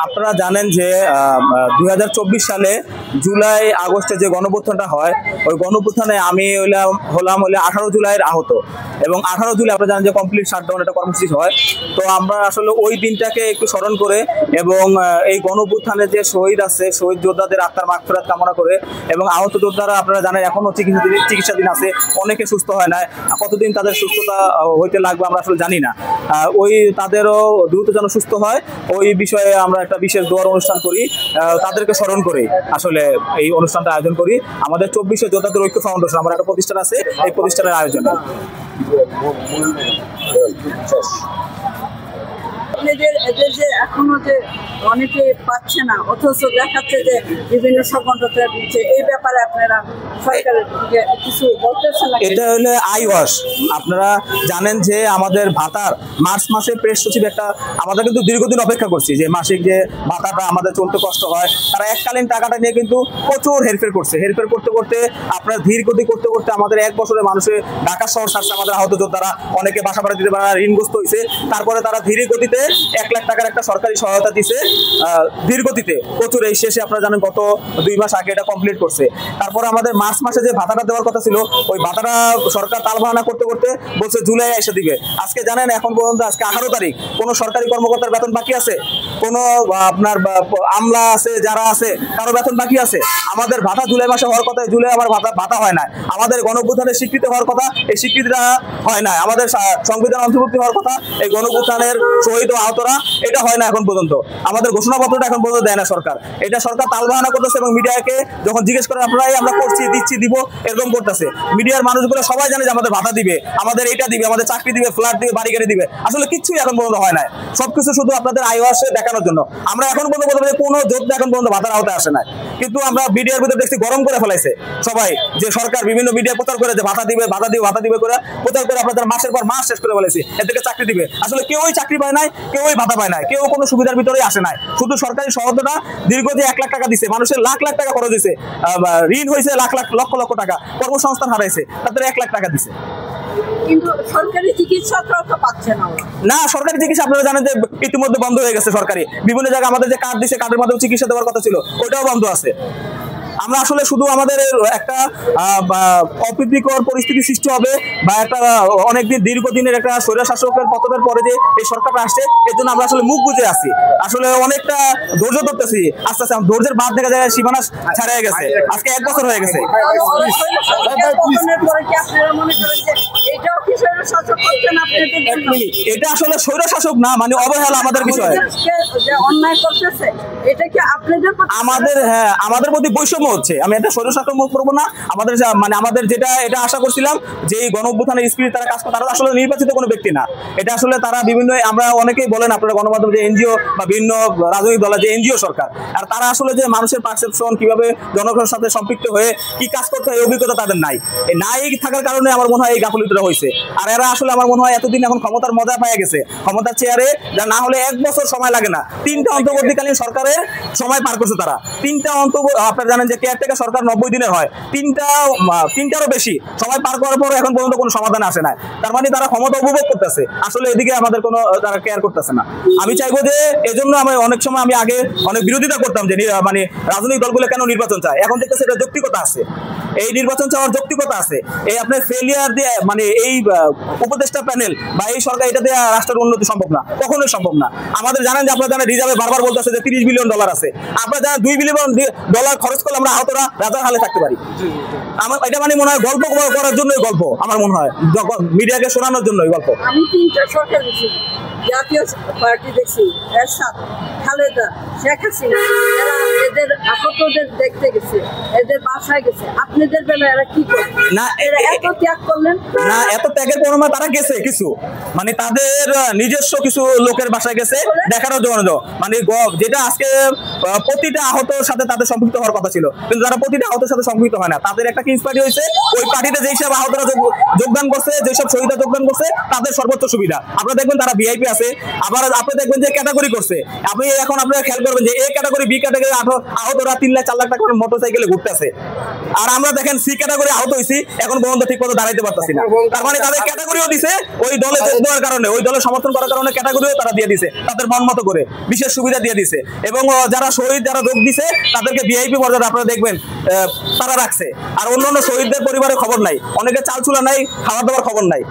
আপনারা জানেন যে 2024 সালে জুলাই আগস্টে যে গণঅভ্যুত্থানটা হয়, ওই গণঅভ্যুত্থানে আমি হলাম 18 জুলাইয়ের আহত, এবং 18 জুলাই আপনারা জানেন যে কমপ্লিট শাটডাউন একটা কর্মসূচি হয়। তো আমরা আসলে ওই দিনটাকে একটু স্মরণ করে এবং এই গণঅভ্যুত্থানে যে শহীদ আছে, শহীদ যোদ্ধাদের আত্মার মাগফিরাত কামনা করে, এবং আহত যোদ্ধারা আপনারা জানেন এখনো চিকিৎসাধীন আছে, অনেকে সুস্থ হয় না, কতদিন তাদের সুস্থতা হইতে লাগবে আমরা আসলে জানি না। ওই তাদেরও দ্রুত যেন সুস্থ হয়, ওই বিষয়ে আমরা একটা বিশেষ দোয়ার অনুষ্ঠান করি, তাদেরকে স্মরণ করে আসলে এই অনুষ্ঠানটা আয়োজন করি। আমাদের 24 যোদ্ধাদের ঐক্য ফাউন্ডেশন, আমার একটা প্রতিষ্ঠান আছে, এই প্রতিষ্ঠানের আয়োজনে। এদের যে এখনো যে অনেকে পাচ্ছে না, অথচ দেখাচ্ছে যে বিভিন্ন সংগঠন দিচ্ছে, এই ব্যাপারে আপনারা সরকারের কিছু বলতেছেন? এটা হলো আই ওয়াশ। আপনারা জানেন যে আমাদের ভাতার মার্চ মাসে প্রেস সচিব একটা, আমাদের কিন্তু দীর্ঘদিন অপেক্ষা করছি যে মাসিক যে ভাতাটা আমাদের চলতে কষ্ট হয়, তারা এককালীন টাকাটা নিয়ে কিন্তু প্রচুর হেরফের করছে। হেরফের করতে করতে আপনার ধীর গতি করতে করতে আমাদের 1 বছরে মানুষের ঢাকা শহর ছাড়ছে, আমাদের আহত যোদ্ধারা অনেকে বাসা ভাড়া দিতে পারে না, ঋণগ্রস্ত হয়েছে। তারপরে তারা ধীর গতিতে 1 লাখ টাকার একটা সরকারি সহায়তা দিছে ধীর গতিতে প্রচুর। এই শেষে আপনারা জানেন গত 2 মাস আগে এটা কমপ্লিট করছে। তারপরে আমাদের মার্চ মাসে যে ভাতাটা দেওয়ার কথা ছিল, ওই ভাতাটা সরকার তালবাহানা করতে করতে বলছে জুলাই এসে দিবে। আজকে জানেন এখন পর্যন্ত আজকে 18 তারিখ, কোনো সরকারি কর্মকর্তার বেতন বাকি আছে? কোনো আপনার আমলা আছে যারা আছে কারো বেতন বাকি আছে? আমাদের ভাতা জুলাই মাসে হওয়ার কথা, জুলাই আমার ভাতা হয় না। আমাদের গণঅভ্যুত্থানের স্বীকৃতি হওয়ার কথা, এই স্বীকৃতিটা হয় না। আমাদের সংবিধান অন্তর্ভুক্তি হওয়ার কথা, এই গণঅভ্যুত্থানের শহীদ ও আহতরা, এটা হয় না এখন পর্যন্ত। আমাদের ঘোষণাপত্রটা এখন পর্যন্ত দেয় না সরকার। এটা সরকার তালবাহানা করতেছে, এবং মিডিয়াকে যখন জিজ্ঞেস করেন আপনারাই আমরা করছি, দিচ্ছি, দিব, এরকম করতেছে। মিডিয়ার মানুষগুলো সবাই জানে যে আমাদের ভাতা দিবে, আমাদের এটা দিবে, আমাদের চাকরি দিবে, ফ্ল্যাট দিবে, বাড়ি গাড়ি দিবে। আসলে কিচ্ছুই এখন পর্যন্ত হয় না। সবকিছু শুধু আপনাদের আইওয়াসে দেখানোর জন্য। আমরা এখন পর্যন্ত বলতে পারি কোনো যোদ্ধা এখন পর্যন্ত ভাতার আওতায় আসে না, কিন্তু আমরা মিডিয়ার ভিতরে দেখছি গরম করে ফেলাইছে সবাই, যে সরকার বিভিন্ন মিডিয়া প্রচার করে যে ভাতা দিবে, ভাতা দিবে, ভাতা দিবে করে প্রচার করে আপনাদের মাসের পর মাস শেষ করে ফেলেছে, এদেরকে চাকরি দিবে। আসলে কেউই চাকরি পায় নাই, কেউই ভাতা পায় নাই, কেউ কোনো সুবিধার ভিতরেই আসে নাই। শুধু সরকারি সহায়তাটা দীর্ঘ যে 1 লাখ টাকা দিচ্ছে, মানুষের লাখ লাখ টাকা খরচ হয়েছে, ঋণ হয়েছে লাখ লাখ লক্ষ লক্ষ টাকা, কর্মসংস্থান হারাইছে, তাদের 1 লাখ টাকা দিচ্ছে। কিন্তু সরকারি চিকিৎসা তো পাচ্ছে না। সরকারি চিকিৎসা আপনারা জানেন যে ইতিমধ্যে বন্ধ হয়ে গেছে। সরকারি বিভিন্ন জায়গায় আমাদের যে কার্ড দিচ্ছে, কার্ডের মাধ্যমে চিকিৎসা দেওয়ার কথা ছিল, ওটাও বন্ধ আছে। আমরা আসলে শুধু আমাদের একটা অপ্রীতিকর পরিস্থিতি সৃষ্টি হবে, বা একটা অনেকদিন দীর্ঘদিনের একটা স্বৈরশাসকের পতনের পরে যে এই সরকারটা আসছে, এর জন্য আমরা আসলে মুখ বুজে আছি। আসলে অনেকটা ধৈর্য ধরতেছি, আস্তে আস্তে ধৈর্যের বাদ দেখা যায় সীমানা ছাড়িয়ে গেছে। আজকে 1 বছর হয়ে গেছে। এটা আসলে স্বৈরশাসক না, মানে অবহেলা আমাদের বিষয়, আমাদের আমাদের প্রতি বৈষম্য হচ্ছে। আমি এটা স্বৈরশাসক মুখ করবো না, আমাদের মানে আমাদের যেটা এটা আশা করছিলাম যে এই গণঅভ্যুত্থানের স্পিরিট তারা কাজ করে, তারা আসলে নির্বাচিত কোনো ব্যক্তি না। এটা আসলে তারা বিভিন্ন, আমরা অনেকেই বলেন আপনারা গণমাধ্যম যে এনজিও বা বিভিন্ন রাজনৈতিক দলের যে এনজিও সরকার, আর তারা আসলে যে মানুষের পারসেপশন কিভাবে জনগণের সাথে সম্পৃক্ত হয়ে কি কাজ করতে হয় এই অভিজ্ঞতা তাদের নাই। এই নাই থাকার কারণে আমার মনে হয় এই গাফিলতিটা হয়েছে। আর এরা আসলে আমার মনে হয় এতদিন এখন ক্ষমতার মজা পেয়ে গেছে, ক্ষমতার চেয়ারে যা না হলে 1 বছর সময় লাগে না। 3টা অন্তর্বর্তীকালীন সরকারের সময় পার করছে তারা। 3টা আপনারা জানেন যে কেয়ারটেকার সরকার 90 দিনের হয়, 3টারও বেশি সময় পার করার পর এখন পর্যন্ত কোনো সমাধান আসে না। তার মানে তারা ক্ষমতা উপভোগ করতেছে, আসলে এদিকে আমাদের কোনো তারা কেয়ার করতেছে না। আমি চাইবো যে এজন্য আমি অনেক সময় আমি আগে অনেক বিরোধিতা করতাম যে মানে রাজনৈতিক দলগুলো কেন নির্বাচন চায়, এখন দেখতেছে এটা যৌক্তিকতা আছে, এই নির্বাচন চাওয়ার যৌক্তিকতা আছে। এই আপনার ফেলিয়ার দিয়ে মানে এই উপদেষ্টা প্যানেল বা এই সরকার এটা দিয়ে রাষ্ট্রের উন্নতি সম্ভব না, কখনোই সম্ভব না। আমাদের জানেন যে আপনারা জানেন রিজার্ভে বারবার বলতেছে যে $30 বিলিয়ন আছে। আপনারা জানেন $2 বিলিয়ন খরচ করলে আমরা আহতরা রাজার হালে থাকতে পারি। আমার এটা মানে মনে হয় গল্প করার জন্যই গল্প, আমার মনে হয় মিডিয়াকে শোনানোর জন্যই গল্প। আমি 3টা সরকার দেখছি, জাতীয় পার্টি দেখছি, এরশাদ, খালেদা, শেখ হাসিনা, এরা এদের আহতদের দেখতে গেছে, এদের বাসায় গেছে। আপনাদের বেলা এরা কি করে না, এরা এত ত্যাগ করলেন না? এত ত্যাগের পরিমাণ তারা গেছে কিছু, মানে তাদের নিজস্ব কিছু লোকের বাসায় গেছে দেখানোর জন্য, মানে যেটা আজকে প্রতিটা আহতর সাথে তাদের সম্পৃক্ত হওয়ার কথা ছিল, কিন্তু তারা প্রতিটা আহতের সাথে সম্পৃক্ত হয় না। তাদের একটা কিংস পার্টি হয়েছে, ওই পার্টিতে যেসব আহতরা যোগদান করছে, যেসব শহীদরা যোগদান করছে, তাদের সর্বোচ্চ সুবিধা। আপনারা দেখবেন তারা ভিআইপি আছে, আবার আপনি দেখবেন যে ক্যাটাগরি করছে, আপনি এখন আপনারা খেয়াল করবেন যে এ ক্যাটাগরি বি ক্যাটাগরি আহতরা 3 লাখ 4 লাখ টাকার মোটরসাইকেলে ঘুরতেছে, আর আমরা দেখেন সি ক্যাটাগরি আহত হইছি এখন পর্যন্ত ঠিক মতো দাঁড়াইতে পারতেছি না। তার মানে তাদের ক্যাটাগরিও দিছে ওই দলে যোগ দেওয়ার কারণে, ওই দলে সমর্থন করার কারণে ক্যাটাগরিও তারা দিয়ে দিছে তাদের মন মতো করে, বিশেষ সুবিধা দিয়ে দিছে। এবং যারা শহীদ যারা যোগ দিছে তাদেরকে ভিআইপি মর্যাদা আপনারা দেখবেন তারা রাখছে, আর অন্যান্য শহীদদের পরিবারের খবর নাই, অনেকে চাল চুলা নাই, খাবার দাবার খবর নাই।